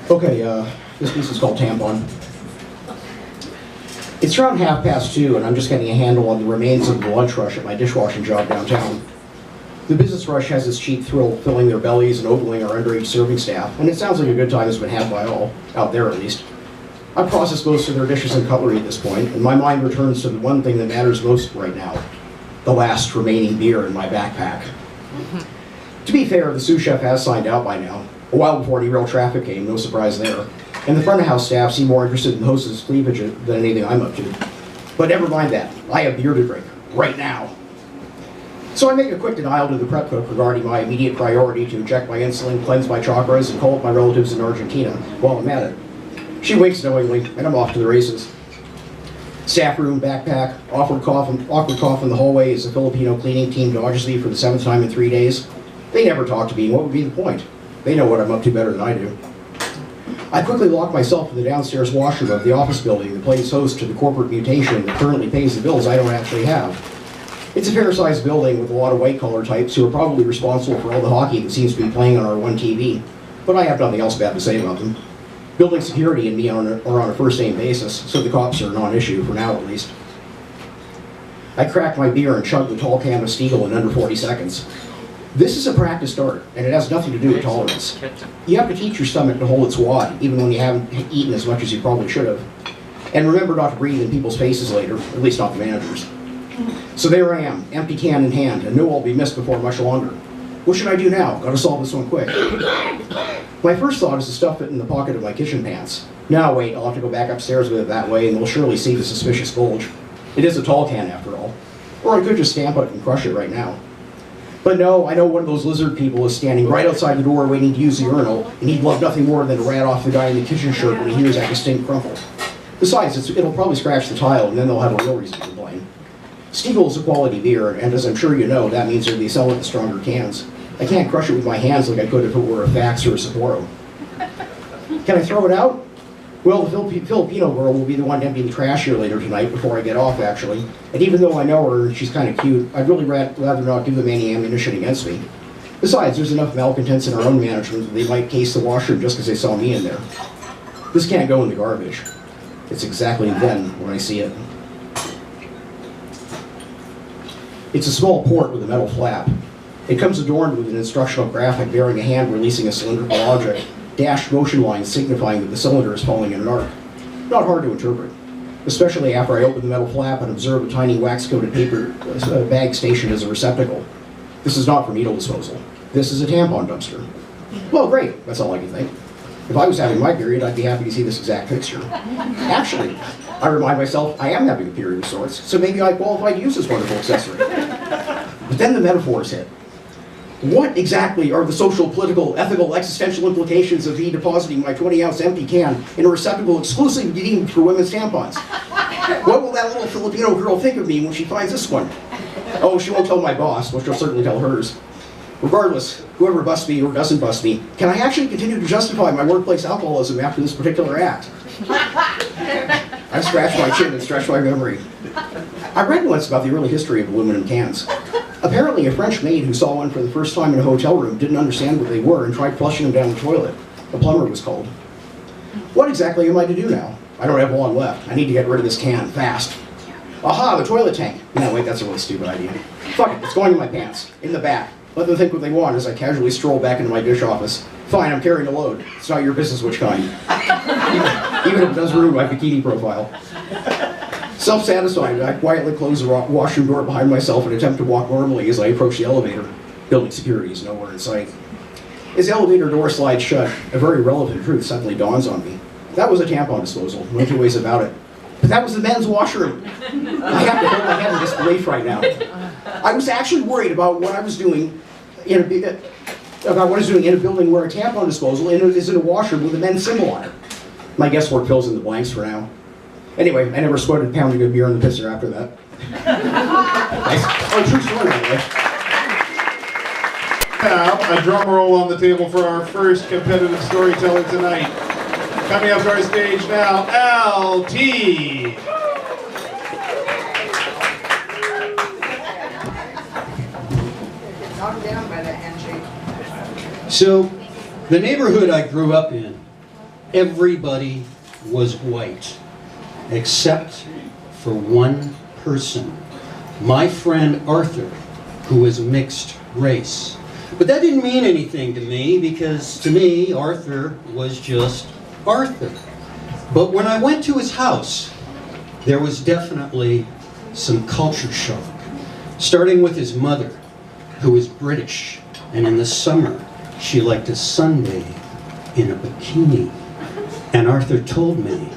Okay, this piece is called Tampon. It's around 2:30, and I'm just getting a handle on the remains of the lunch rush at my dishwashing job downtown. The business rush has this cheap thrill filling their bellies and ogling our underage serving staff, and it sounds like a good time has been had by all, out there at least. I've processed most of their dishes and cutlery at this point, and my mind returns to the one thing that matters most right now, the last remaining beer in my backpack. To be fair, the sous chef has signed out by now, a while before any real traffic came, no surprise there. And the front of house staff seem more interested in the hostess' cleavage than anything I'm up to. But never mind that, I have beer to drink, right now. So I make a quick denial to the prep cook regarding my immediate priority to inject my insulin, cleanse my chakras, and call up my relatives in Argentina while I'm at it. She winks knowingly, and I'm off to the races. Staff room, backpack, awkward cough in the hallway as the Filipino cleaning team dodges me for the 7th time in 3 days. They never talk to me, and what would be the point? They know what I'm up to better than I do. I quickly lock myself in the downstairs washroom of the office building that plays host to the corporate mutation that currently pays the bills I don't actually have. It's a fair-sized building with a lot of white-collar types who are probably responsible for all the hockey that seems to be playing on our one TV, but I have nothing else bad to say about them. Building security and me are on a first-name basis, so the cops are a non-issue, for now at least. I crack my beer and chug the tall can of Stiegel in under 40 seconds. This is a practiced art, and it has nothing to do with tolerance. You have to teach your stomach to hold its wad, even when you haven't eaten as much as you probably should have. And remember not to breathe in people's faces later, at least not the managers. So there I am, empty can in hand, and know I'll be missed before much longer. What should I do now? Gotta solve this one quick. My first thought is to stuff it in the pocket of my kitchen pants. No, wait, I'll have to go back upstairs with it that way, and they'll surely see the suspicious bulge. It is a tall can, after all. Or I could just stamp it and crush it right now. But no, I know one of those lizard people is standing right outside the door waiting to use the urinal, and he'd love nothing more than to rat off the guy in the kitchen shirt when he hears that distinct crumple. Besides, it'll probably scratch the tile, and then they'll have a real reason to complain. Stiegel is a quality beer, and as I'm sure you know, that means they sell it in stronger cans. I can't crush it with my hands like I could if it were a Fax or a Sapporo. Can I throw it out? Well, the Filipino girl will be the one emptying the trash here later tonight before I get off, actually. And even though I know her and she's kind of cute, I'd really rather not give them any ammunition against me. Besides, there's enough malcontents in our own management that they might case the washroom just because they saw me in there. This can't go in the garbage. It's exactly then when I see it. It's a small port with a metal flap. It comes adorned with an instructional graphic bearing a hand releasing a cylindrical object, dashed motion lines signifying that the cylinder is falling in an arc. Not hard to interpret, especially after I open the metal flap and observe a tiny wax-coated paper bag stationed as a receptacle. This is not for needle disposal. This is a tampon dumpster. Well, great, that's all I can think. If I was having my period, I'd be happy to see this exact fixture. Actually, I remind myself I am having a period of sorts, so maybe I qualify to use this wonderful accessory. But then the metaphors hit. What exactly are the social, political, ethical, existential implications of me depositing my 20-ounce empty can in a receptacle exclusively deemed for women's tampons? What will that little Filipino girl think of me when she finds this one? Oh, she won't tell my boss, but she'll certainly tell hers. Regardless, whoever busts me or doesn't bust me, can I actually continue to justify my workplace alcoholism after this particular act? I scratched my chin and stretched my memory. I read once about the early history of aluminum cans. Apparently, a French maid who saw one for the first time in a hotel room didn't understand what they were and tried flushing them down the toilet. A plumber was called. What exactly am I to do now? I don't have long left. I need to get rid of this can, fast. Aha, the toilet tank. No, wait, that's a really stupid idea. Fuck it, it's going in my pants, in the back. Let them think what they want as I casually stroll back into my dish office. Fine, I'm carrying a load. It's not your business which kind. Even if it does ruin my bikini profile. Self-satisfied, I quietly close the washroom door behind myself and attempt to walk normally as I approach the elevator. Building security is nowhere in sight. As the elevator door slides shut, a very relevant truth suddenly dawns on me. That was a tampon disposal, no two ways about it. But that was the men's washroom. I have to hold my head in disbelief right now. I was actually worried about what I was doing in a building where a tampon disposal is in a washroom with a men's symbol on it. My guesswork fills in the blanks for now. Anyway, I never sweated pounding a beer in the pisser after that. Nice. Oh, true story, by the way. Now, a drum roll on the table for our first competitive storytelling tonight. Coming up to our stage now, LT. Knocked down by that handshake. So, The neighborhood I grew up in, everybody was white, except for one person, my friend Arthur, who was mixed race. But that didn't mean anything to me, because to me, Arthur was just Arthur. But when I went to his house, there was definitely some culture shock, starting with his mother, who was British, and in the summer, she liked to sunbathe in a bikini. And Arthur told me,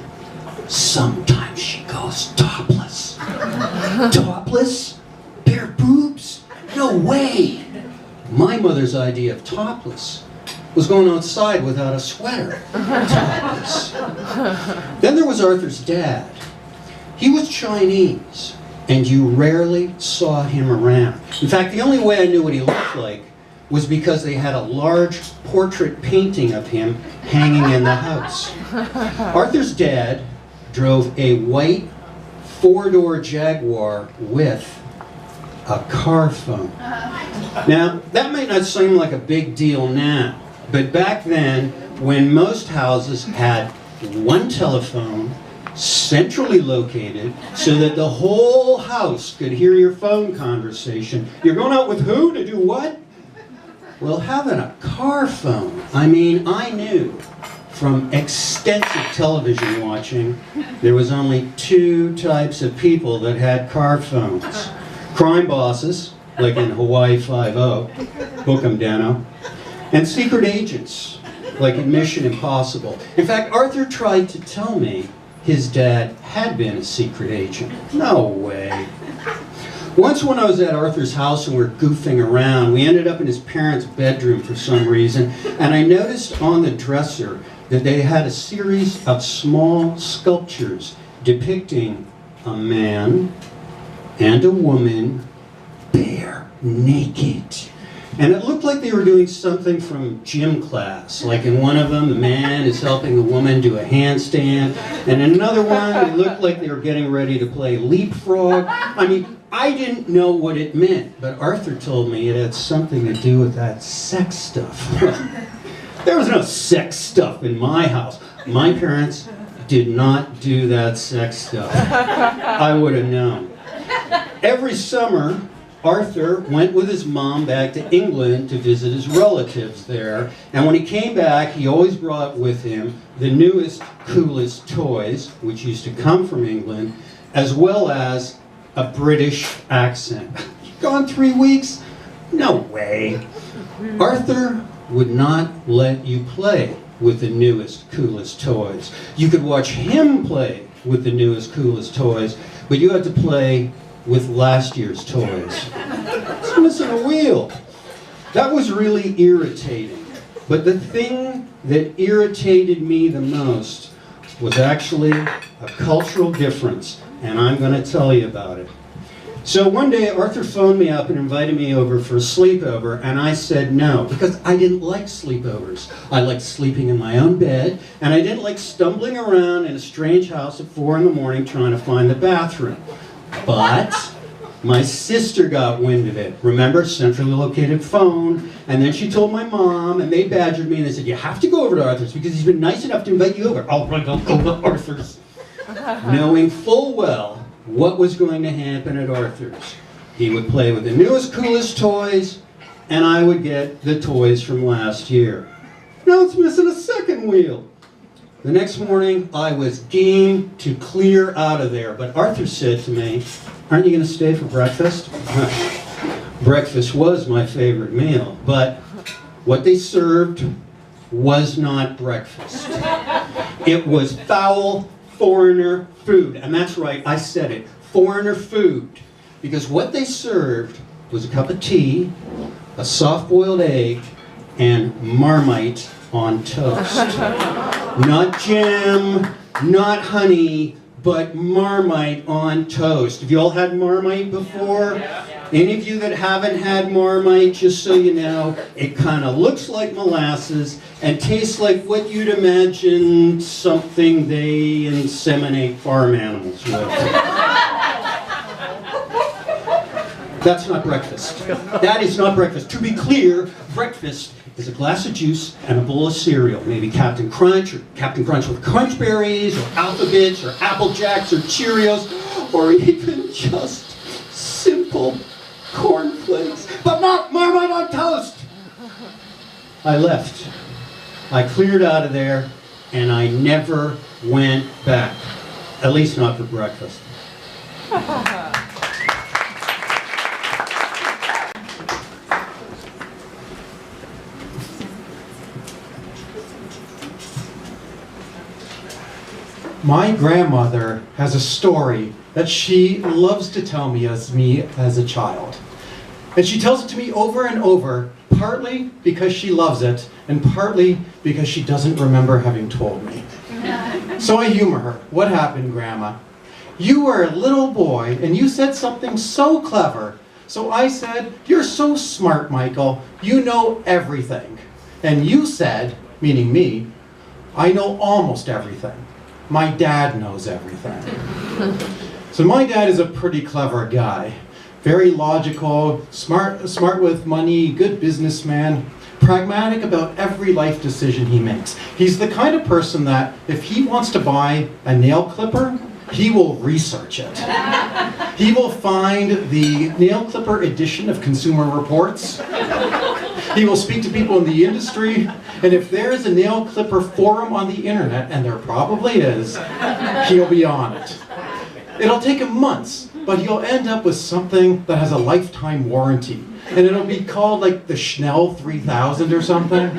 sometimes she goes topless. Topless? Bare boobs? No way! My mother's idea of topless was going outside without a sweater. Topless. Then there was Arthur's dad. He was Chinese, and you rarely saw him around. In fact, the only way I knew what he looked like was because they had a large portrait painting of him hanging in the house. Arthur's dad drove a white four-door Jaguar with a car phone. Now, that might not seem like a big deal now, but back then, when most houses had one telephone, centrally located, so that the whole house could hear your phone conversation. You're going out with who to do what? Well, having a car phone, I mean, I knew from extensive television watching, there was only two types of people that had car phones. Crime bosses, like in Hawaii Five-0, Hook 'em Dano, and secret agents, like in Mission Impossible. In fact, Arthur tried to tell me his dad had been a secret agent. No way. Once when I was at Arthur's house and we were goofing around, we ended up in his parents' bedroom for some reason, and I noticed on the dresser that they had a series of small sculptures depicting a man and a woman bare naked. And it looked like they were doing something from gym class. Like in one of them, the man is helping the woman do a handstand. And in another one, it looked like they were getting ready to play leapfrog. I mean, I didn't know what it meant, but Arthur told me it had something to do with that sex stuff. There was no sex stuff in my house. My parents did not do that sex stuff. I would have known. Every summer, Arthur went with his mom back to England to visit his relatives there. And when he came back, he always brought with him the newest, coolest toys, which used to come from England, as well as a British accent. Gone 3 weeks? No way. Arthur would not let you play with the newest, coolest toys. You could watch him play with the newest, coolest toys, but you had to play with last year's toys. It's missing a wheel. That was really irritating. But the thing that irritated me the most was actually a cultural difference, and I'm going to tell you about it. So one day Arthur phoned me up and invited me over for a sleepover, and I said no, because I didn't like sleepovers. I liked sleeping in my own bed, and I didn't like stumbling around in a strange house at 4 in the morning trying to find the bathroom. But my sister got wind of it. Remember, centrally located phone. And then she told my mom, and they badgered me, and they said, you have to go over to Arthur's because he's been nice enough to invite you over. All right, I'll go to Arthur's. Knowing full well what was going to happen at Arthur's. He would play with the newest, coolest toys, and I would get the toys from last year. Now it's missing a second wheel. The next morning, I was game to clear out of there, but Arthur said to me, aren't you going to stay for breakfast? Breakfast was my favorite meal, but what they served was not breakfast. It was foul foreigner food, and that's right, I said it, foreigner food, because what they served was a cup of tea, a soft-boiled egg, and Marmite on toast. Not jam, not honey, but Marmite on toast. Have you all had Marmite before? Any of you that haven't had Marmite, just so you know, it kind of looks like molasses and tastes like what you'd imagine something they inseminate farm animals with. That's not breakfast. That is not breakfast. To be clear, breakfast is a glass of juice and a bowl of cereal. Maybe Captain Crunch, or Captain Crunch with Crunch Berries, or Alpha-Bits, or Apple Jacks, or Cheerios, or even just simple cornflakes. But not Marmite on toast! I left. I cleared out of there, and I never went back. At least not for breakfast. My grandmother has a story that she loves to tell me as a child. And she tells it to me over and over, partly because she loves it, and partly because she doesn't remember having told me. So I humor her. What happened, Grandma? You were a little boy, and you said something so clever. So I said, you're so smart, Michael. You know everything. And you said, meaning me, I know almost everything. My dad knows everything. So my dad is a pretty clever guy. Very logical, smart with money, good businessman, pragmatic about every life decision he makes. He's the kind of person that if he wants to buy a nail clipper, he will research it. He will find the nail clipper edition of Consumer Reports. He will speak to people in the industry, and if there is a nail clipper forum on the internet, and there probably is, he'll be on it. It'll take him months, but he'll end up with something that has a lifetime warranty. And it'll be called like the Schnell 3000 or something.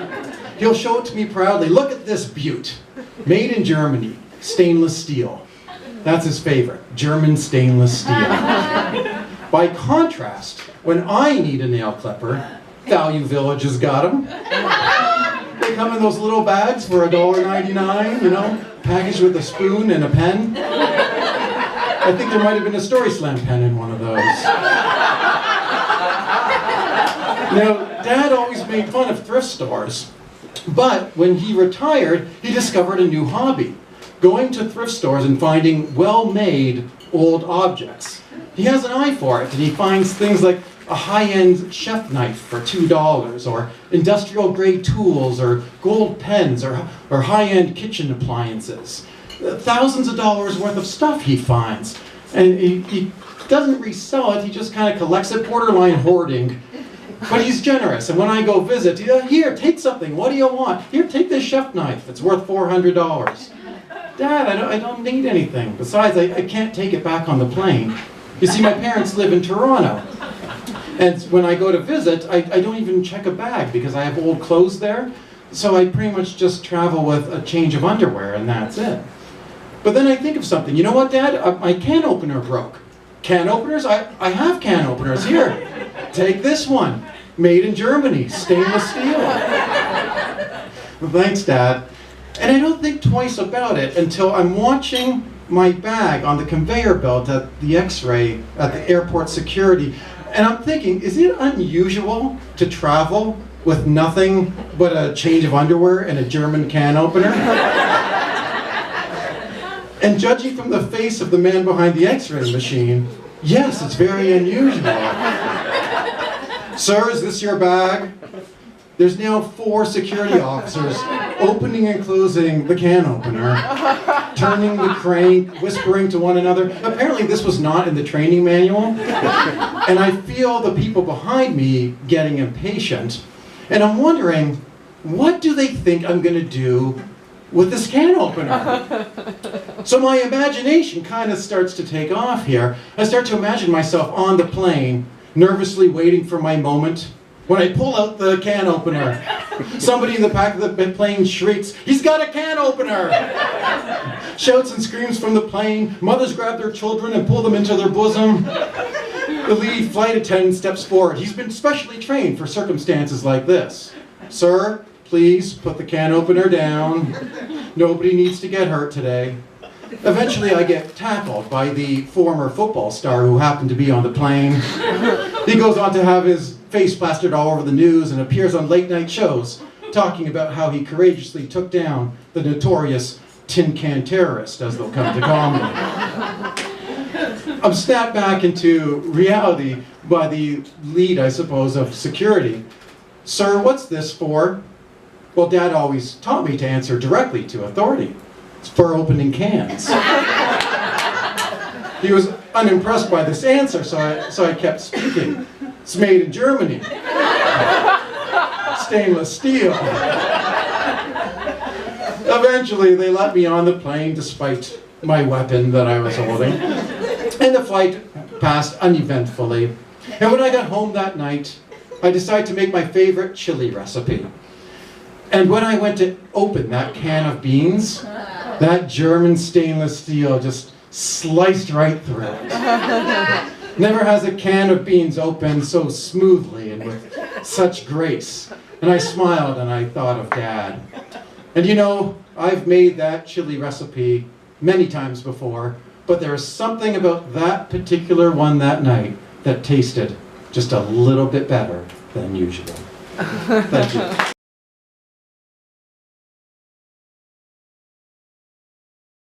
He'll show it to me proudly. Look at this beaut. Made in Germany, stainless steel. That's his favorite, German stainless steel. By contrast, when I need a nail clipper, Value Village has got them. They come in those little bags for $1.99, you know, packaged with a spoon and a pen. I think there might have been a Story Slam pen in one of those. Now, Dad always made fun of thrift stores, but when he retired, he discovered a new hobby, going to thrift stores and finding well-made old objects. He has an eye for it, and he finds things like a high-end chef knife for $2, or industrial-grade tools, or gold pens, or high-end kitchen appliances. Thousands of dollars worth of stuff he finds. And he doesn't resell it, he just kind of collects it, borderline hoarding. But he's generous, and when I go visit, here, take something, what do you want? Here, take this chef knife, it's worth $400. Dad, I don't need anything. Besides, I can't take it back on the plane. You see, my parents live in Toronto. And when I go to visit, I don't even check a bag because I have old clothes there. So I pretty much just travel with a change of underwear, and that's it. But then I think of something. You know what, Dad? My can opener broke. Can openers? I have can openers. Here, take this one. Made in Germany, stainless steel. Well, thanks, Dad. And I don't think twice about it until I'm watching my bag on the conveyor belt at the X-ray at the airport security. And I'm thinking, is it unusual to travel with nothing but a change of underwear and a German can opener? And judging from the face of the man behind the X-ray machine, yes, it's very unusual. Sir, is this your bag? There's now 4 security officers opening and closing the can opener, turning the crank, whispering to one another. Apparently this was not in the training manual. And I feel the people behind me getting impatient. And I'm wondering, what do they think I'm going to do with this can opener? So my imagination kind of starts to take off here. I start to imagine myself on the plane, nervously waiting for my moment. When I pull out the can opener, somebody in the back of the plane shrieks, "He's got a can opener!" Shouts and screams from the plane. Mothers grab their children and pull them into their bosom. The lead flight attendant steps forward. He's been specially trained for circumstances like this. "Sir, please put the can opener down. Nobody needs to get hurt today." Eventually I get tackled by the former football star who happened to be on the plane. He goes on to have his face plastered all over the news and appears on late night shows talking about how he courageously took down the notorious tin can terrorist, as they'll come to call me. I'm snapped back into reality by the lead, I suppose, of security. "Sir, what's this for?" Well, Dad always taught me to answer directly to authority. "It's for opening cans." He was unimpressed by this answer, so I kept speaking. "It's made in Germany. Stainless steel." Eventually, they let me on the plane despite my weapon that I was holding. And the flight passed uneventfully. And when I got home that night, I decided to make my favorite chili recipe. And when I went to open that can of beans, that German stainless steel just sliced right through it. Never has a can of beans opened so smoothly and with such grace. And I smiled and I thought of Dad. And you know, I've made that chili recipe many times before, but there is something about that particular one that night that tasted just a little bit better than usual. Thank you.